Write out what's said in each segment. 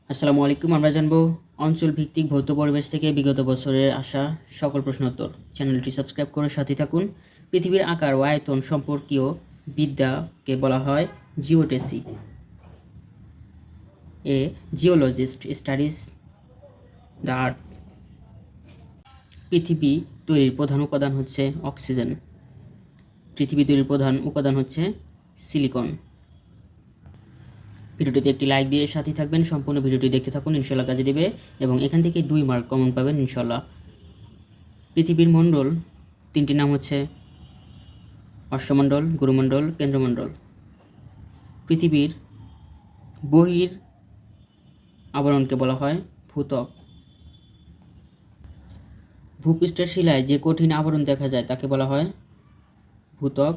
আসসালামু আলাইকুম। আমরা জানব অঞ্চল ভিত্তিক ভৌত পরিবেশ থেকে বিগত বছরের আসা সকল প্রশ্নোত্তর। চ্যানেলটি সাবস্ক্রাইব করে সাথে থাকুন। পৃথিবীর আকার ও আয়তন সম্পর্কীয় বিদ্যাকে বলা হয় জিওটেসি। এ জিওলজিস্ট স্টাডিজ দ্য আর্থ। পৃথিবী তৈরির প্রধান উপাদান হচ্ছে অক্সিজেন। পৃথিবী তৈরির প্রধান উপাদান হচ্ছে সিলিকন। ভিডিওটিতে একটি লাইক দিয়ে সাথে থাকবেন। সম্পূর্ণ ভিডিওটি দেখতে থাকুন, ইনশাল্লাহ কাজে দেবে এবং এখান থেকে 2 মার্ক কমন পাবেন ইনশাল্লাহ। পৃথিবীর মণ্ডল 3টি নাম হচ্ছে অশ্বমণ্ডল, গুরুমণ্ডল, কেন্দ্রমণ্ডল। পৃথিবীর বহির আবরণকে বলা হয় ভূত্বক। ভূপৃষ্ঠের শিলায় যে কঠিন আবরণ দেখা যায় তাকে বলা হয় ভূত্বক।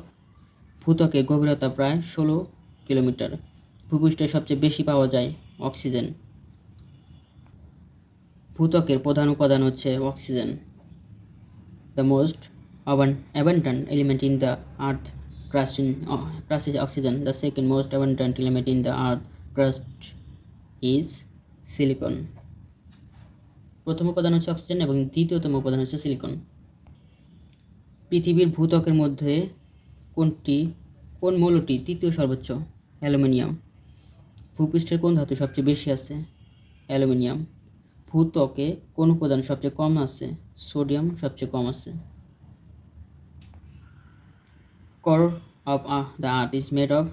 ভূত্বকের গভীরতা প্রায় 16 কিলোমিটার। ভূপৃষ্ঠে সবচেয়ে বেশি পাওয়া যায় অক্সিজেন। ভূত্বকের প্রধান উপাদান হচ্ছে oxygen. The most abundant element in the earth crust is oxygen. The second most abundant element in the earth crust is silicon. প্রথম উপাদান হচ্ছে অক্সিজেন এবং দ্বিতীয়তম উপাদান হচ্ছে সিলিকন। পৃথিবীর ভূত্বকের মধ্যে কোন মৌলটি তৃতীয় সর্বোচ্চ? অ্যালুমিনিয়াম। ভূপৃষ্ঠের কোন ধাতু সবচেয়ে বেশি আছে? অ্যালুমিনিয়াম। ভূত্বকে কোন উপাদান সবচেয়ে কম আছে? সোডিয়াম সবচেয়ে কম আছে। Core of the earth is made of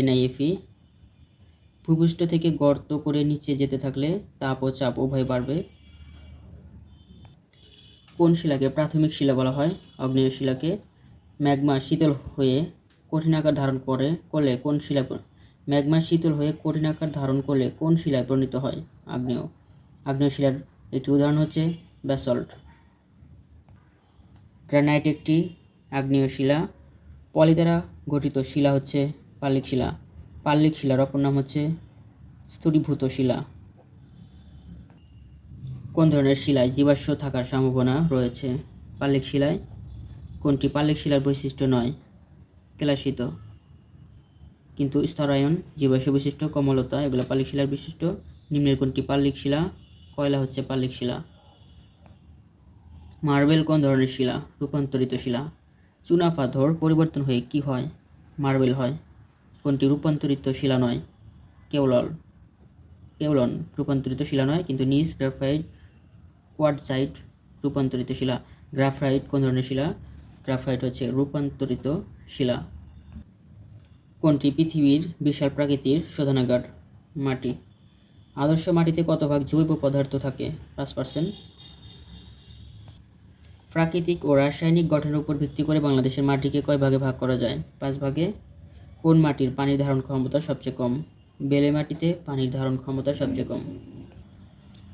NiFe. ভূপৃষ্ঠ থেকে গর্ত করে নিচে যেতে থাকলে তাপ ও চাপ উভয় বাড়বে। কোন শিলাকে প্রাথমিক শিলা বলা হয়? আগ্নেয় শিলাকে। ম্যাগমা শীতল হয়ে কঠিন আকার ধারণ করলে কোন শিলায় পরিণত হয়? আগ্নেয় শিলার একটি উদাহরণ হচ্ছে ব্যাসল্ট। গ্রানাইট একটি আগ্নেয় শিলা। পলি দ্বারা গঠিত শিলা হচ্ছে পাললিক শিলা। পাললিক শিলার অপর নাম হচ্ছে স্থূলীভূত শিলা। কোন ধরনের শিলায় জীবাশ্ম থাকার সম্ভাবনা রয়েছে? পাললিক শিলায়। কোনটি পাললিক শিলার বৈশিষ্ট্য নয়? কেলাসিত। কিন্তু স্তরায়ন, জীবাশ্ম বিশিষ্ট, কমলতা এগুলো পাললিক শিলার বিশিষ্ট। নিম্নের কোনটি পাললিক শিলা? কয়লা হচ্ছে পাললিক শিলা। মার্বেল কোন ধরনের শিলা? রূপান্তরিত শিলা। চুনাপাথর পরিবর্তন হয়ে কি হয়? মার্বেল হয়। কোনটি রূপান্তরিত শিলা নয়? কেওলন রূপান্তরিত শিলা নয়, কিন্তু নিস, গ্রাফাইট, কোয়ার্টজাইট রূপান্তরিত শিলা। গ্রাফাইট কোন ধরনের শিলা? গ্রাফাইট হচ্ছে রূপান্তরিত শিলা। কোনটি পৃথিবীর বিশাল প্রাকৃতিক শোধনাগার? মাটি। আদর্শ মাটিতে কত ভাগ জৈব পদার্থ থাকে? 5%। প্রাকৃতিক ও রাসায়নিক গঠনের উপর ভিত্তি করে বাংলাদেশের মাটিকে কয় ভাগে ভাগ করা যায়? 5 ভাগে। কোন মাটির পানির ধারণ ক্ষমতা সবচেয়ে কম? বেলে মাটিতে পানির ধারণ ক্ষমতা সবচেয়ে কম।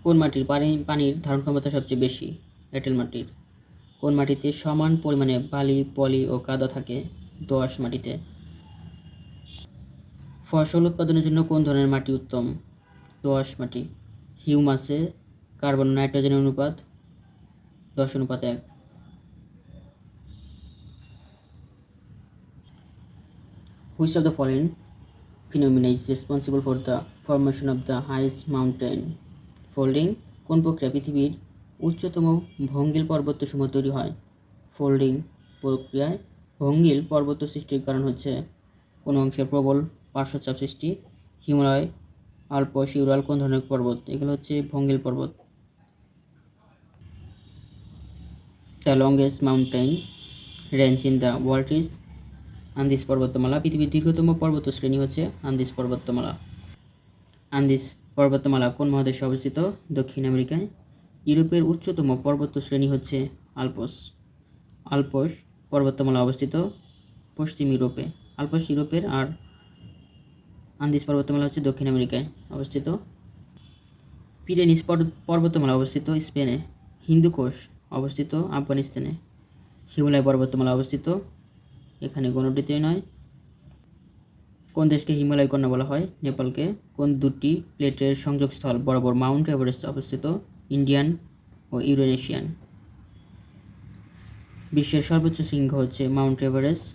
কোন মাটির পানির ধারণ ক্ষমতা সবচেয়ে বেশি? এঁটেল মাটির। কোন মাটিতে সমান পরিমাণে বালি, পলি ও কাদা থাকে? দোআঁশ মাটিতে। ফসল উৎপাদনের জন্য কোন ধরনের মাটি উত্তম? দোআঁশ মাটি। হিউমাসে কার্বন নাইট্রোজেনের অনুপাত 10:1। Which of the following phenomena is responsible for the formation of the highest mountain? Folding. কোন প্রক্রিয়া পৃথিবীর উচ্চতম ভঙ্গিল পর্বতসমূহ তৈরি হয়? ফোল্ডিং প্রক্রিয়ায়। ভঙ্গিল পর্বত সৃষ্টির কারণ হচ্ছে কোন অংশের প্রবল পার্শ্বচাপ সৃষ্টি? হিমালয়, আল্পস, ইউরাল কোন ধরনের পর্বত? এগুলো হচ্ছে ভঙ্গিল পর্বত। The longest mountain range in the world is Andes পর্বতমালা। পৃথিবীর দীর্ঘতম পর্বত শ্রেণী হচ্ছে আন্দিজ পর্বতমালা। আন্দিজ পর্বতমালা কোন মহাদেশে অবস্থিত? দক্ষিণ আমেরিকায়। ইউরোপের উচ্চতম পর্বত শ্রেণী হচ্ছে আল্পস। আল্পস পর্বতমালা অবস্থিত পশ্চিম ইউরোপে। আল্পস ইউরোপের আর আন্দিজ পর্বতমালা হচ্ছে দক্ষিণ আমেরিকায় অবস্থিত। পিরেনিস পর্বতমালা অবস্থিত স্পেনে। হিন্দুকুশ অবস্থিত আফগানিস্তানে। হিমালয় পর্বতমালা অবস্থিত এখানে কোনোটিতেই নয়। কোন দেশকে হিমালয় কন্যা বলা হয়? নেপালকে। কোন দুটি প্লেটের সংযোগস্থল বরাবর মাউন্ট এভারেস্ট অবস্থিত? ইন্ডিয়ান ও ইউরেশিয়ান। বিশ্বের সর্বোচ্চ শৃঙ্গ হচ্ছে Mount Everest.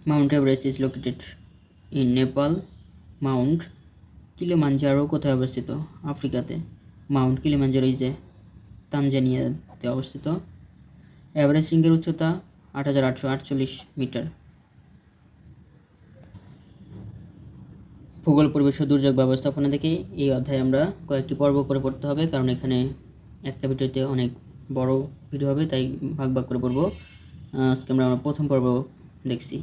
Mount Everest is located in Nepal Mount Kilimanjaro কোথায় অবস্থিত? আফ্রিকাতে। মাউন্ট কিলিমাঞ্জারো ইজ তানজানিয়াতে অবস্থিত। এভারেস্ট শৃঙ্গের উচ্চতা 8,848 মিটার। ভূগোল, পরিবেশ ও দুর্যোগ ব্যবস্থাপনা থেকে এই অধ্যায়ে আমরা কয়েকটি পর্ব করে পড়তে হবে, কারণ এখানে একটা ভিডিওতে অনেক বড় ভিডিও হবে, তাই ভাগ ভাগ করে পড়ব। আজকে আমরা প্রথম পর্ব দেখছি।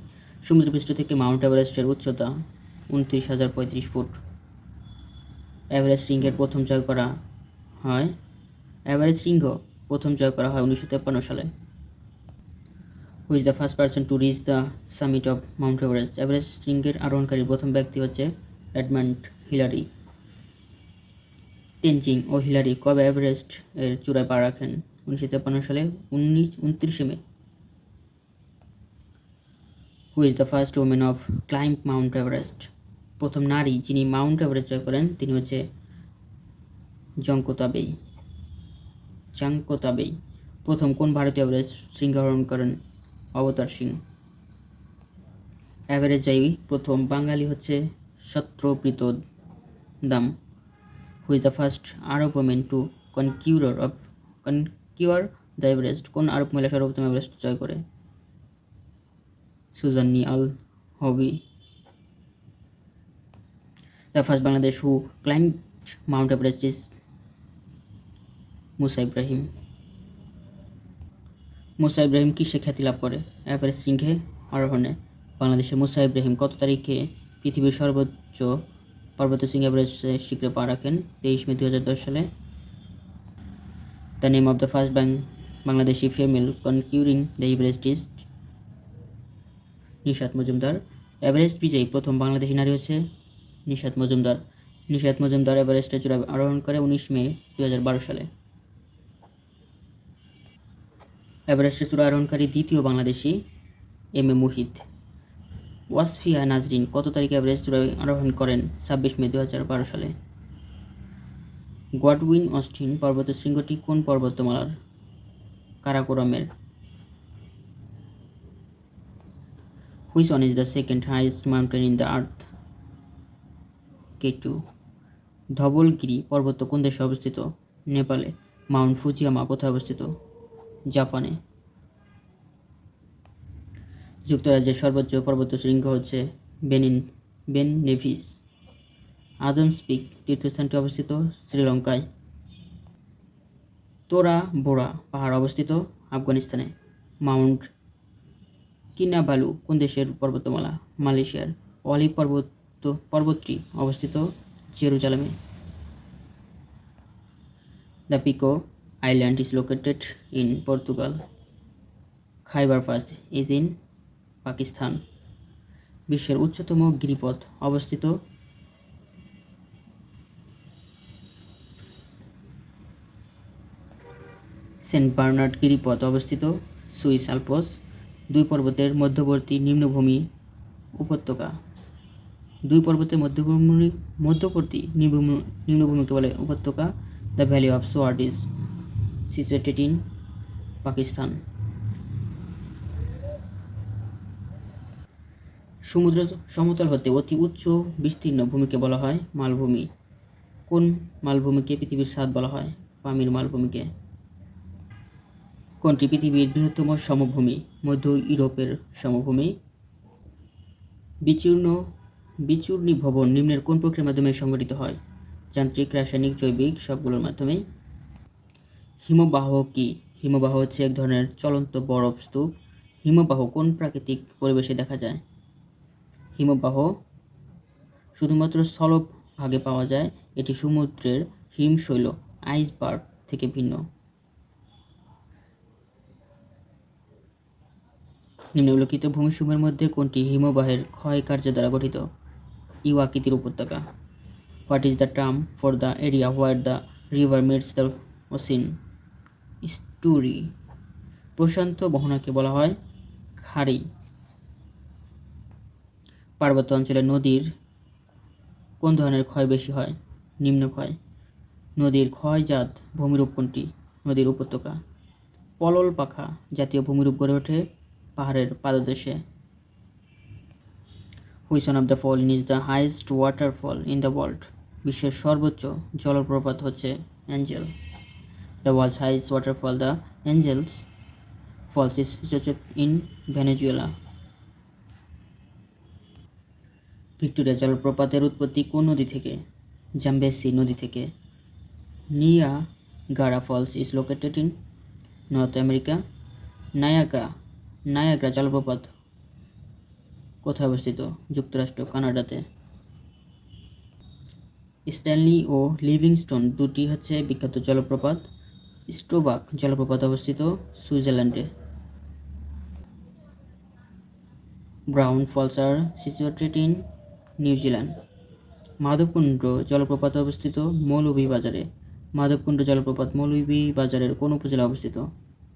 সমুদ্রপৃষ্ঠ থেকে মাউন্ট এভারেস্টের উচ্চতা 29,035 ফুট। এভারেস্ট শৃঙ্গের প্রথম জয় করা হয় 1953 সালে। Who is the first person to reach the summit of mount Everest? Everest শৃঙ্গের আরোহণকারী প্রথম ব্যক্তি হচ্ছে এডমন্ড হিলারি। তেনজিং ও হিলারি কবে এভারেস্ট এর চূড়ায় পা রাখেন? 1953 সালে 29 মে। Who is the first women of climb mount Everest? প্রথম নারী যিনি মাউন্ট এভারেস্ট জয় করেন তিনি হচ্ছে জাংকো তাবেই। প্রথম কোন ভারতীয় এভারেস্ট শৃঙ্গ আরোহণ করেন? অবতার সিং। এভারেস্ট জয়ী প্রথম বাঙালি হচ্ছে Satyapreet Dam. Who is the first Arab women to conquer the Everest? কোন আরব মহিলা সর্বপ্রথম এভারেস্ট জয় করে? Suzanne Al Houby. The first Bangladesh who climbed Mount Everest is Musa Ibrahim. Musa Ibrahim কিসে খ্যাতি লাভ করে? এভারেস্ট শৃঙ্গে আরোহণে। বাংলাদেশের মুসা ইব্রাহিম কত তারিখে পৃথিবীর সর্বোচ্চ পর্বত শৃঙ্গ এভারেস্ট শিখরে পা রাখেন? 23 মে 2010 সালে। The name of the first Bangladeshi female conquering the Everest is Nishat Majumdar. Everest বিজয়ী প্রথম বাংলাদেশি নারী হচ্ছে নিশাত মজুমদার। এভারেস্টের চূড়ায় আরোহণ করে 19 মে 2012 সালে। এভারেস্টের চূড়া আরোহণকারী দ্বিতীয় বাংলাদেশি এম এ মুহিত। ওয়াসফিয়া নাজরিন কত তারিখে এভারেস্ট চূড়ায় আরোহণ করেন? 26 মে 2012 সালে। গডউইন অস্টিন পর্বত শৃঙ্গটি কোন পর্বতমালার? কারাকোরামের। Which one is the second highest mountain in the earth? K2। Dhaulagiri পর্বত কোন দেশে অবস্থিত? নেপালে। মাউন্ট ফুজিয়ামা কোথায় অবস্থিত? জাপানে। যুক্তরাজ্যের সর্বোচ্চ পর্বত শৃঙ্গ হচ্ছে বেন নেভিস। আদমস পিক তীর্থস্থানটি অবস্থিত শ্রীলঙ্কায়। তোরা বোরা পাহাড় অবস্থিত আফগানিস্তানে। মাউন্ট কিনাবালু কোন দেশের পর্বতমালা? মালয়েশিয়ার। অলিভ পর্বতটি অবস্থিত জেরুজালেমে। The Pico island is located in Portugal. Khyber pass is in Pakistan. বিশ্বের উচ্চতম গিরিপথ অবস্থিত সেন্ট বার্নার্ড গিরিপথ অবস্থিত সুইস আল্পস। দুই পর্বতের মধ্যবর্তী নিম্নভূমি উপত্যকা। দুই পর্বতের মধ্যবর্তী নিম্নভূমিকে বলে উপত্যকা। The valley of sword is situated in Pakistan. সমুদ্র সমতল হতে অতি উচ্চ বিস্তীর্ণ ভূমিকে বলা হয় মালভূমি। কোন মালভূমিকে পৃথিবীর ছাদ বলা হয়? পামির মালভূমিকে। কোনটি পৃথিবীর বৃহত্তম সমভূমি? মধ্য ইউরোপের সমভূমি। বিচূর্ণী ভবন নিম্নের কোন প্রক্রিয়ার মাধ্যমে সংঘটিত হয়? যান্ত্রিক, রাসায়নিক, জৈবিক, সবগুলোর মাধ্যমেই। হিমবাহ কি? হিমবাহ হচ্ছে এক ধরনের চলন্ত বরফ স্তূপ। হিমবাহ কোন প্রাকৃতিক পরিবেশে দেখা যায়? হিমবাহ শুধুমাত্র স্থলভ ভাগে পাওয়া যায়। এটি সমুদ্রের হিমশৈল আইসবার্গ থেকে ভিন্ন। নিম্নলিখিত ভূমিসমূহের মধ্যে কোনটি হিমবাহের ক্ষয় কার্যের দ্বারা গঠিত? ইউ আকৃতির উপত্যকা। What is the term for the area where the river meets the ocean? Estuary. প্রশান্ত মোহনাকে বলা হয় খাড়ি। পার্বত্য অঞ্চলে নদীর কোন ধরনের ক্ষয় বেশি হয়? নিম্ন ক্ষয়। নদীর ক্ষয়জাত ভূমিরূপ কোনটি? নদীর উপত্যকা। পলল পাখা জাতীয় ভূমিরূপ গড়ে ওঠে পাহাড়ের পাদদেশে। Who which one of the following is the highest waterfall in the world? বিশ্বের সর্বোচ্চ জলপ্রপাত হচ্ছে Angel. The world's highest waterfall the Angels Falls is situated in Venezuela. Victoria জলপ্রপাতের উৎপত্তি কোন নদী থেকে? জাম্বেসি নদী থেকে। Niagara Falls is located in North America. Niagara জলপ্রপাত কোথায় অবস্থিত? যুক্তরাষ্ট্র, কানাডাতে। স্ট্যানলি ও লিভিংস্টোন দুটি হচ্ছে বিখ্যাত জলপ্রপাত। স্টোবাক জলপ্রপাত অবস্থিত সুইজারল্যান্ডে। Browne falls are situated in New Zealand. Madhabkunda জলপ্রপাত অবস্থিত মৌলভীবাজারে। মাধবকুণ্ড জলপ্রপাত মৌলভীবাজারের কোন উপজেলায় অবস্থিত?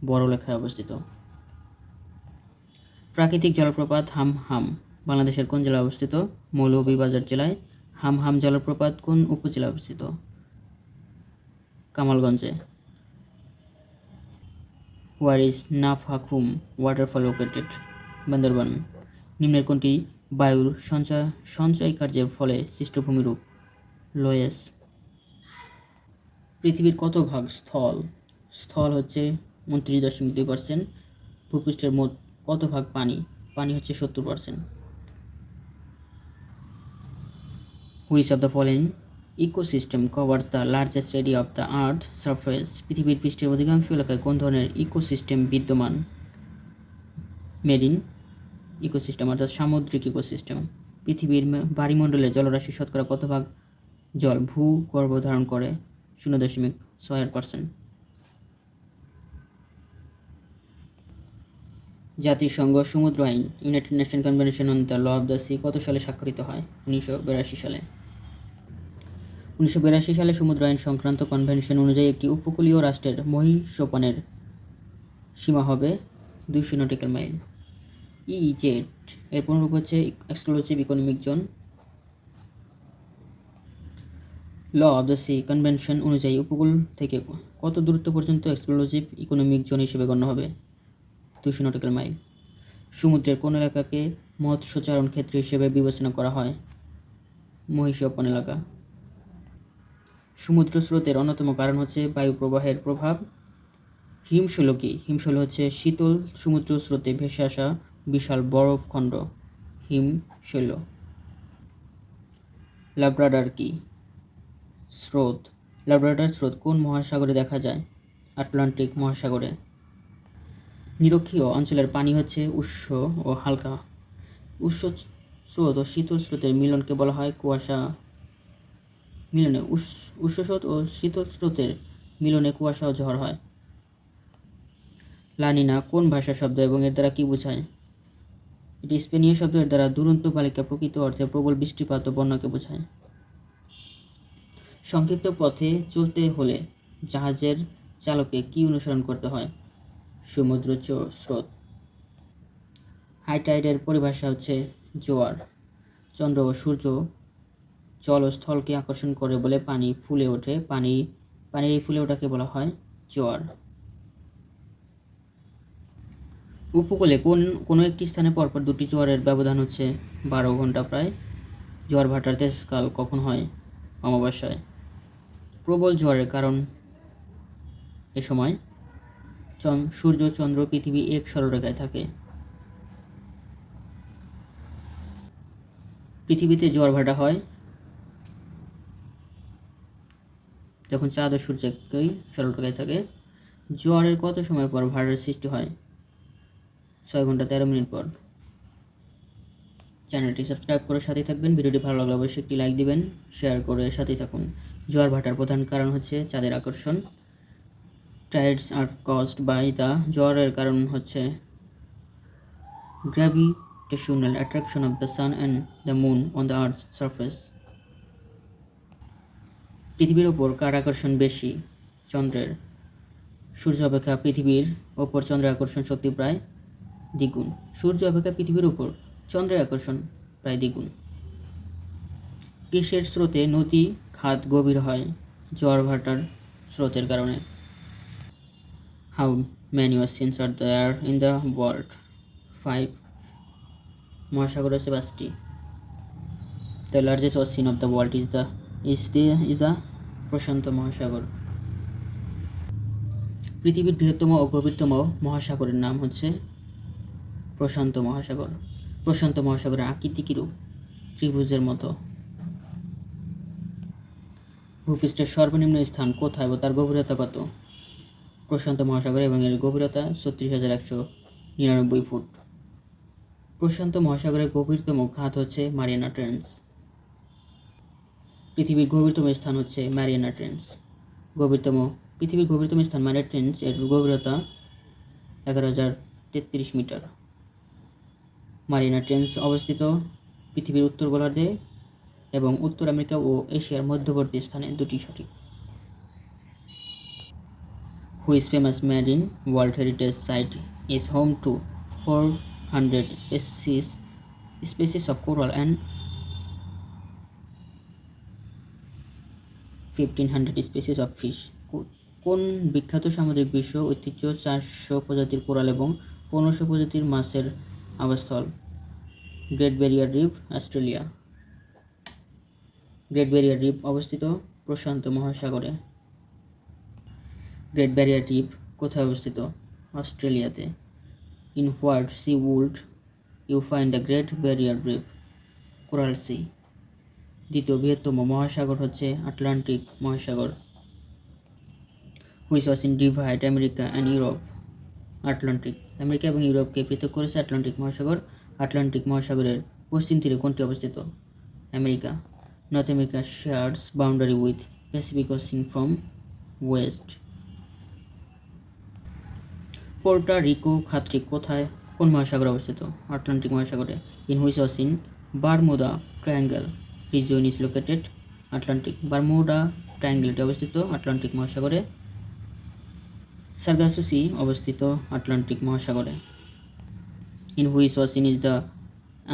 বড়লেখায় অবস্থিত। প্রাকৃতিক জলপ্রপাত হামহাম বাংলাদেশের কোন জেলায় অবস্থিত? মৌলভীবাজার জেলায়। হামহাম জলপ্রপাত কোন উপজেলায় অবস্থিত? কামালগঞ্জে। Where is Nafakhum waterfall located? Bandarban. নিম্নের কোনটি বায়ুর সঞ্চয় কার্যের ফলে সৃষ্ট ভূমিরূপ? লোয়েস। পৃথিবীর কত ভাগ স্থল? স্থল হচ্ছে 29.2%। ভূপৃষ্ঠের মোট কত ভাগ পানি? পানি হচ্ছে 70%। Which of the following ecosystem covers the largest area of the earth surface? পৃথিবীর পৃষ্ঠের অধিকাংশ এলাকায় কোন ধরনের ইকোসিস্টেম বিদ্যমান? মেরিন ইকোসিস্টেম অর্থাৎ সামুদ্রিক ইকোসিস্টেম। পৃথিবীর বায়ুমণ্ডলে জলরাশি শতকরা কত ভাগ জল ভূগর্ভ ধারণ করে? 0.6%। জাতিসংঘ সমুদ্র আইন United Nation Convention on the Law of the Sea কত সালে স্বাক্ষরিত হয়? 1982 সালে। 1982 সালে সমুদ্র আইন সংক্রান্ত কনভেনশন অনুযায়ী একটি উপকূলীয় রাষ্ট্রের মহীসোপানের সীমা হবে 200 নটিক্যাল মাইল। ইইজেড এর পুনরূপ হচ্ছে exclusive economic zone. Law of the sea convention অনুযায়ী উপকূল থেকে কত দূরত্ব পর্যন্ত এক্সক্লুসিভ ইকোনমিক জোন হিসেবে গণ্য হবে? 200 নটিক্যাল মাইল। সমুদ্রের কোন এলাকাকে মৎস্যচারণ ক্ষেত্র হিসেবে বিবেচনা করা হয়? মহীসোপান এলাকা। সমুদ্র স্রোতের অন্যতম কারণ হচ্ছে বায়ু প্রবাহের প্রভাব। হিমশৈল কি? হিমশৈল হচ্ছে শীতল সমুদ্র স্রোতে ভেসে আসা বিশাল বরফখণ্ড হিমশৈল। লাব্রাডার কি? স্রোত। লাব্রাডার স্রোত কোন মহাসাগরে দেখা যায়? আটলান্টিক মহাসাগরে। নিরক্ষীয় অঞ্চলের পানি হচ্ছে উষ্ণ ও হালকা। উষ্ণ স্রোত ও শীতল স্রোতের মিলনকে বলা হয় কুয়াশা। উষ্ণ স্রোত ও শীতল স্রোতের মিলনে কুয়াশা ও ঝড় হয়। লানিনা কোন ভাষার শব্দ এবং এর দ্বারা কি বোঝায়? এটি স্পেনীয় শব্দ। এর দ্বারা দুরন্ত বালিকা প্রকৃত অর্থে প্রবল বৃষ্টিপাত ও বন্যাকে বোঝায়। সংক্ষিপ্ত পথে চলতে হলে জাহাজের চালককে কি অনুসরণ করতে হয়? সমুদ্র স্রোত। হাই টাইডের পরিভাষা হচ্ছে জোয়ার। চন্দ্র ও সূর্য জল ও স্থলকে আকর্ষণ করে বলে পানি ফুলে ওঠে। পানির এই ফুলে ওঠাকে বলা হয় জোয়ার। উপকূলে কোনো একটি স্থানে পরপর দুটি জোয়ারের ব্যবধান হচ্ছে 12 ঘন্টা প্রায়। জোয়ার ভাটার তেজকাল কখন হয়? অমাবস্যায়। প্রবল জোয়ারের কারণ এ সময় সূর্য, চন্দ্র, পৃথিবী এক সরলরেখায় থাকে। পৃথিবীতে জোয়ার ভাটা হয় যখন চাঁদ ও সূর্য একই সরলরেখায় থাকে। জোয়ারের কত সময় পর ভাটার সৃষ্টি হয়? 6 ঘন্টা 13 মিনিট পর। চ্যানেলটি সাবস্ক্রাইব করে সাথে থাকবেন। ভিডিওটি ভালো লাগলে অবশ্যই একটি লাইক দিবেন, শেয়ার করে সাথে থাকুন। জোয়ার ভাটার প্রধান কারণ হচ্ছে চাঁদের আকর্ষণ। Tides are caused by the জোয়ারের কারণ হচ্ছে gravitational attraction of the sun and the moon on the earth surface. পৃথিবীর ওপর কার আকর্ষণ বেশি? চন্দ্রের। সূর্য অপেক্ষা পৃথিবীর ওপর চন্দ্রের আকর্ষণ শক্তি প্রায় দ্বিগুণ। সূর্য অপেক্ষা পৃথিবীর উপর চন্দ্রের আকর্ষণ প্রায় দ্বিগুণ। কিসের স্রোতে নদী খাত গভীর হয়? জোয়ার ভাটার স্রোতের কারণে। How many oceans are there in the world? 5। মহাসাগর হচ্ছে 5টি। The largest ocean of the world is the প্রশান্ত মহাসাগর। পৃথিবীর বৃহত্তম ও গভীরতম মহাসাগরের নাম হচ্ছে প্রশান্ত মহাসাগর। প্রশান্ত মহাসাগরের আকৃতি কিরূপ? ত্রিভুজের মতো। ভূপৃষ্ঠের সর্বনিম্ন স্থান কোথায় ও তার গভীরতা কত? প্রশান্ত মহাসাগর এবং এর গভীরতা 36,199 ফুট। প্রশান্ত মহাসাগরের গভীরতম খাত হচ্ছে মারিয়ানা ট্রেঞ্চ। পৃথিবীর গভীরতম স্থান হচ্ছে মারিয়ানা ট্রেঞ্চ। পৃথিবীর গভীরতম স্থান মারিয়ানা ট্রেঞ্চ, এর গভীরতা 11,033 মিটার। মারিয়ানা ট্রেঞ্চ অবস্থিত পৃথিবীর উত্তর গোলার্ধে এবং উত্তর আমেরিকা ও এশিয়ার মধ্যবর্তী স্থানে। দুটি সঠিক। Which famous marine world heritage site is home to 400 species of coral and 1,500 species of fish? কোন বিখ্যাত সামুদ্রিক বিশ্ব ঐতিহ্য 400 প্রজাতির কোরাল এবং 1500 প্রজাতির মাছের আবাসস্থল? Great Barrier Reef, Australia. Great Barrier Reef অবস্থিত প্রশান্ত মহাসাগরে। গ্রেট ব্যারিয়ার রিফ কোথায় অবস্থিত? অস্ট্রেলিয়াতে। In what sea would you find the Great Barrier Reef? Coral Sea. দ্বিতীয় বৃহত্তম মহাসাগর হচ্ছে আটলান্টিক মহাসাগর। Which was in divide America and Europe? Atlantic. America এবং ইউরোপকে পৃথক করেছে আটলান্টিক মহাসাগর। আটলান্টিক মহাসাগরের পশ্চিম তীরে কোনটি অবস্থিত? America. North America shares boundary with Pacific Ocean from west. Puerto Rico খাতটি কোন মহাসাগরে অবস্থিত? আটলান্টিক মহাসাগরে। In which ocean Bermuda Triangle region is located? Atlantic. Bermuda ট্রায়াঙ্গেলটি অবস্থিত আটলান্টিক মহাসাগরে। সার্গাসো সি অবস্থিত আটলান্টিক মহাসাগরে। In which ocean is the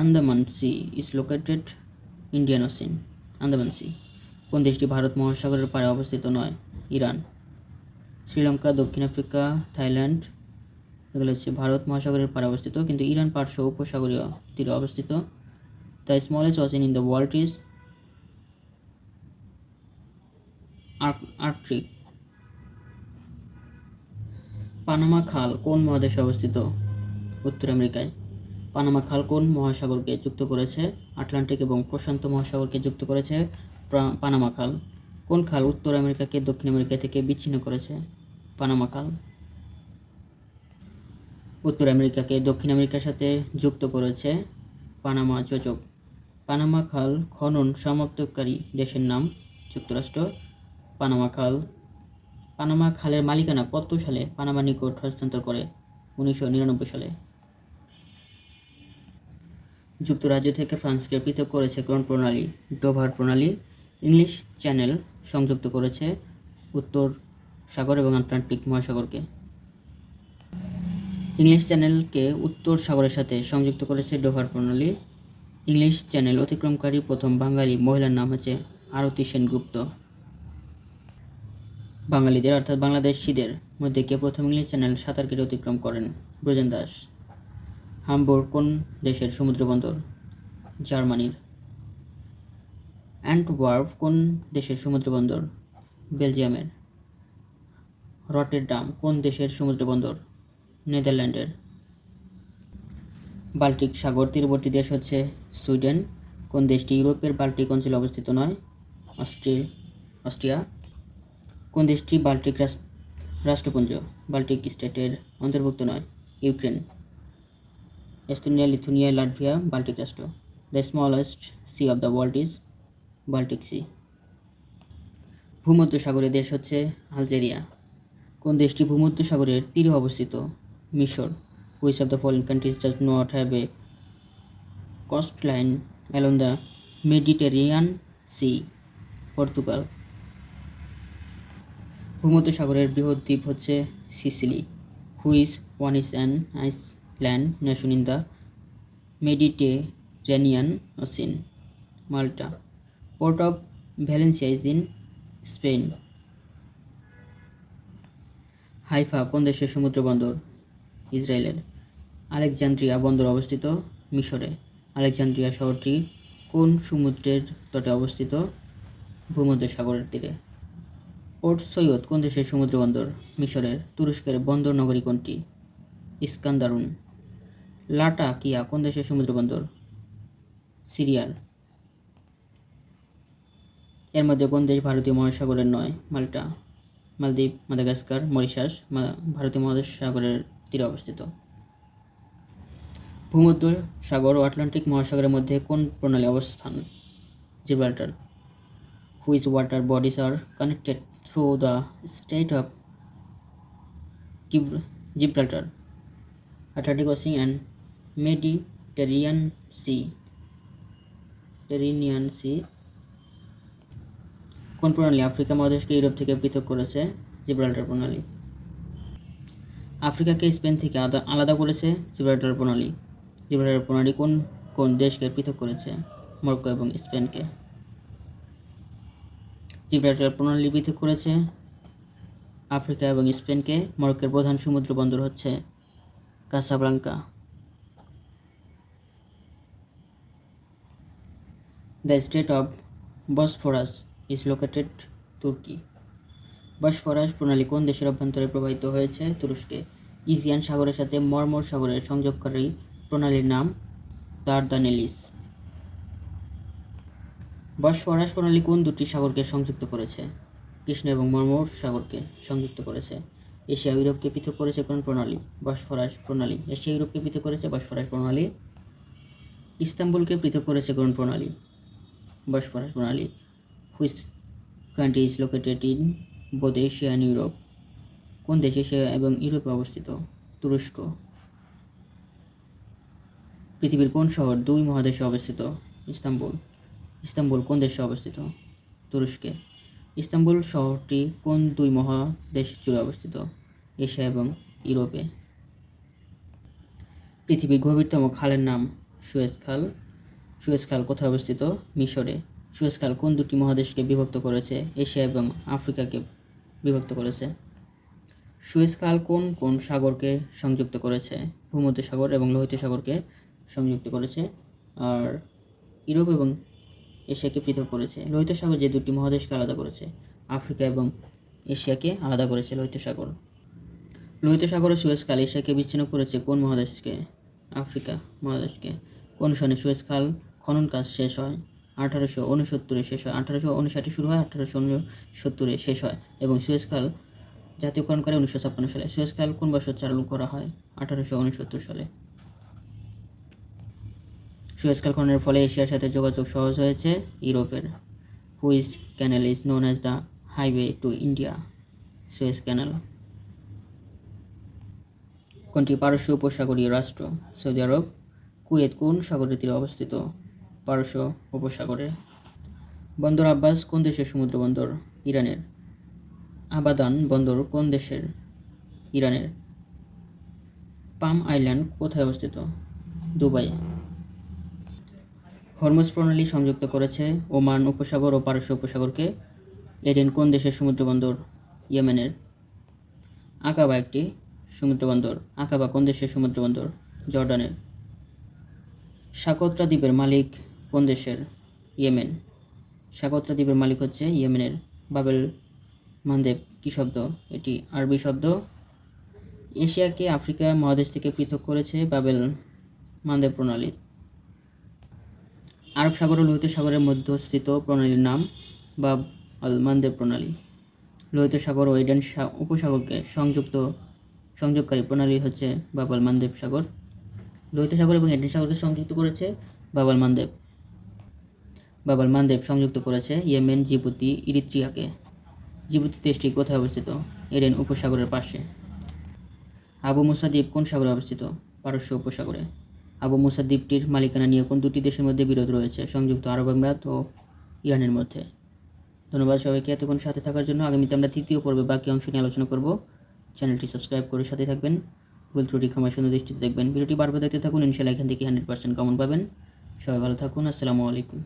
Andaman sea is located? Indian Ocean. Andaman sea. কোন দেশটি ভারত মহাসাগরের পাড়ে অবস্থিত নয়? ইরান। শ্রীলঙ্কা, দক্ষিণ আফ্রিকা, থাইল্যান্ড এগুলো হচ্ছে ভারত মহাসাগরের পাড়ে অবস্থিত, কিন্তু ইরান পার্শ্ব উপসাগরীয় তীরে অবস্থিত। The smallest Ocean in the world is Arctic. Panama খাল কোন মহাদেশে অবস্থিত? উত্তর আমেরিকায়। পানামা খাল কোন মহাসাগরকে যুক্ত করেছে? আটলান্টিক এবং প্রশান্ত মহাসাগরকে যুক্ত করেছে পানামা খাল। কোন খাল উত্তর আমেরিকাকে দক্ষিণ আমেরিকা থেকে বিচ্ছিন্ন করেছে? পানামা খাল। উত্তর আমেরিকাকে দক্ষিণ আমেরিকার সাথে যুক্ত করেছে পানামা যোজক। পানামা খাল খনন সমাপ্তকারী দেশের নাম? যুক্তরাষ্ট্র। পানামা খালের মালিকানা কত সালে পানামার নিকট হস্তান্তর করে? 1999 সালে। যুক্তরাজ্য থেকে ফ্রান্সকে পৃথক করেছে কোন প্রণালী? ডোভার প্রণালী। ইংলিশ চ্যানেল সংযুক্ত করেছে উত্তর সাগর এবং আটলান্টিক মহাসাগরকে। ইংলিশ চ্যানেলকে উত্তর সাগরের সাথে সংযুক্ত করেছে ডোভার প্রণালী। ইংলিশ চ্যানেল অতিক্রমকারী প্রথম বাঙালি মহিলার নাম হচ্ছে আরতি সেনগুপ্ত। বাঙালিদের অর্থাৎ বাংলাদেশিদের মধ্যে কে প্রথম ইংলিশ চ্যানেল সাঁতার কেটে অতিক্রম করেন? ব্রজেন দাস। হামবুর্গ কোন দেশের সমুদ্রবন্দর? জার্মানির। অ্যান্টওয়ার্প কোন দেশের সমুদ্রবন্দর? বেলজিয়ামের। রটেরডাম কোন দেশের সমুদ্রবন্দর? নেদারল্যান্ডের। বাল্টিক সাগর তীরবর্তী দেশ হচ্ছে সুইডেন। কোন দেশটি ইউরোপের বাল্টিক অঞ্চলে অবস্থিত নয়? অস্ট্রিয়া। কোন দেশটি বাল্টিক রাষ্ট্রপুঞ্জ বাল্টিক স্টেটের অন্তর্ভুক্ত নয়? Ukraine. Estonia, Lithuania, Latvia Baltic রাষ্ট্র। The smallest sea of the world is Baltic sea. ভূমধ্য সাগরের দেশ হচ্ছে আলজেরিয়া। কোন দেশটি ভূমধ্য সাগরের তীরে অবস্থিত? মিশর। Which of the following countries does not have a coastline along the Mediterranean sea? Portugal. ভূমধ্য সাগরের বৃহৎ দ্বীপ হচ্ছে Sicily. Which one is an island nation in the Mediterranean ocean? Malta. Port of Valencia is in Spain. Haifa কোন দেশের সমুদ্র বন্দর? ইসরায়েলের। আলেকজান্দ্রিয়া বন্দর অবস্থিত মিশরে। আলেকজান্দ্রিয়া শহরটি কোন সমুদ্রের তটে অবস্থিত? ভূমধ্যসাগরের তীরে। পোর্ট সৈয়দ কোন দেশের সমুদ্র বন্দর? মিশরের। তুরস্কের বন্দর নগরী কোনটি? ইস্কান্দারুন। লাটাকিয়া কোন দেশের সমুদ্র বন্দর? সিরিয়ার। এর মধ্যে কোন দেশ ভারতীয় মহাসাগরের নয়? মাল্টা। মালদ্বীপ, মাদাগাস্কার, মরিশাস ভারতীয় মহাসাগরের তীরে অবস্থিত। ভূমধ্য সাগর ও আটলান্টিক মহাসাগরের মধ্যে কোন প্রণালী অবস্থান? Gibraltar. Which water bodies are connected through the strait of Gibraltar? Atlantic Ocean and Mediterranean Sea. কোন প্রণালী আফ্রিকা মহাদেশকে ইউরোপ থেকে পৃথক করেছে? জিব্রাল্টার প্রণালী। আফ্রিকাকে স্পেন থেকে আলাদা করেছে? জিব্রাল্টার প্রণালী। জিব্রাল্টার প্রণালী কোন কোন দেশকে পৃথক করেছে? মরক্কো এবং স্পেনকে। জিব্রাল্টার প্রণালী পৃথক করেছে আফ্রিকা এবং স্পেনকে। মরক্কোর প্রধান সমুদ্র বন্দর হচ্ছে Casablanca. The state of Bosphorus is located তুর্কি। বসফরাস প্রণালী কোন দেশের অভ্যন্তরে প্রবাহিত হয়েছে? তুরস্কে। ইজিয়ান সাগরের সাথে মর্মর সাগরের সংযোগকারী প্রণালীর নাম দারদানেলিস। বসফরাস প্রণালী কোন দুটি সাগরকে সংযুক্ত করেছে? কৃষ্ণ এবং মর্মর সাগরকে সংযুক্ত করেছে। এশিয়া ইউরোপকে পৃথক করেছে কোন প্রণালী? বসফরাস প্রণালী। এশিয়া ইউরোপকে পৃথক করেছে বসফরাস প্রণালী। ইস্তাম্বুলকে পৃথক করেছে কোন প্রণালী? বসফরাস প্রণালী। Which country is located in both Asia and Europe? কোন দেশ এশিয়া এবং ইউরোপে অবস্থিত? তুরস্ক। পৃথিবীর কোন শহর দুই মহাদেশে অবস্থিত? ইস্তাম্বুল। ইস্তাম্বুল কোন দেশে অবস্থিত? তুরস্কে। ইস্তাম্বুল শহরটি কোন দুই মহাদেশ জুড়ে অবস্থিত? এশিয়া এবং ইউরোপে। পৃথিবীর গভীরতম খালের নাম সুয়েজ খাল। সুয়েজ খাল কোথায় অবস্থিত? মিশরে। সুয়েজ খাল কোন দুটি মহাদেশকে বিভক্ত করেছে? এশিয়া এবং আফ্রিকাকে বিভক্ত করেছে। সুয়েজ খাল কোন কোন সাগরকে সংযুক্ত করেছে? ভূমধ্যসাগর এবং লোহিত সাগরকে সংযুক্ত করেছে। আর ইউরোপ এবং এশিয়াকে পৃথক করেছে। লোহিত সাগর যে দুটি মহাদেশকে আলাদা করেছে, আফ্রিকা এবং এশিয়াকে আলাদা করেছে লোহিত সাগর। লোহিত সাগর ও সুয়েজ খাল এশিয়াকে বিচ্ছিন্ন করেছে কোন মহাদেশকে? আফ্রিকা মহাদেশকে। কোন সনে সুয়েজ খাল খনন কাজ শেষ হয়? 1869 শেষ হয়। 1859 শুরু হয়, 1869 শেষ হয় এবং সুয়েজ খাল জাতীয়করণ করে 1956 সালে। সুয়েজ খাল কোন বছর চালু করা হয়? 1869 সালে। সুয়েজ খাল খননের ফলে এশিয়ার সাথে যোগাযোগ সহজ হয়েছে ইউরোপের। Which canal is known as the highway to India? Suez canal. কোনটি পারস্য উপসাগরীয় রাষ্ট্র? সৌদি আরব। কুয়েত কোন সাগরের তীরে অবস্থিত? পারস্য উপসাগরে। বন্দর আব্বাস কোন দেশের সমুদ্র বন্দর? ইরানের। আবাদান বন্দর কোন দেশের? ইরানের। পাম আইল্যান্ড কোথায় অবস্থিত? দুবাই। হরমুজ প্রণালী সংযুক্ত করেছে ওমান উপসাগর ও পারস্য উপসাগরকে। এডেন কোন দেশের সমুদ্র বন্দর? ইয়েমেনের। আকাবা একটি সমুদ্র বন্দর। আকাবা কোন দেশের সমুদ্র বন্দর? জর্ডানের। সাকত্রা দ্বীপের মালিক কোন দেশের? ইয়েমেন। সাকত্রা দ্বীপের মালিক হচ্ছে ইয়েমেনের। বাবেল মানদেব কী শব্দ? এটি আরবি শব্দ। এশিয়াকে আফ্রিকা মহাদেশ থেকে পৃথক করেছে বাবেল মানদেব প্রণালী। আরব সাগর ও লোহিত সাগরের মধ্যস্থিত প্রণালীর নাম বাব আল মানদেব প্রণালী। লোহিত সাগর ও এডেন উপসাগরকে সংযোগকারী প্রণালী হচ্ছে বাব আল মানদেব সাগর। লোহিত সাগর এবং এডেন সাগরকে সংযুক্ত করেছে বাব আল মানদেব। বাব আল মানদেব সংযুক্ত করেছে ইয়েমেন, জিবুতি, ইরিত্রিয়াকে। জিবুতি দেশটি কোথায় অবস্থিত? এডেন উপসাগরের পাশে। আবু মুসা দ্বীপ কোন সাগরে অবস্থিত? পারস্য উপসাগরে। আবু মুসা দ্বীপটির মালিকানা নিয়ে কোন দুটি দেশের মধ্যে বিরোধ রয়েছে? সংযুক্ত আরব আমিরাত ও ইরানের মধ্যে। ধন্যবাদ সবাইকে এতক্ষণ সাথে থাকার জন্য। আগামীতে আমরা তৃতীয় পর্বে বাকি অংশ নিয়ে আলোচনা করব। চ্যানেলটি সাবস্ক্রাইব করে সাথে থাকবেন। ভুল ত্রুটি ক্ষমা সুন্দর দৃষ্টিতে দেখবেন। ভিডিওটি বারবার দেখতে থাকুন, ইনশাআল্লাহ এখান থেকে 100% কমন পাবেন। সবাই ভালো থাকুন। আসসালামু আলাইকুম।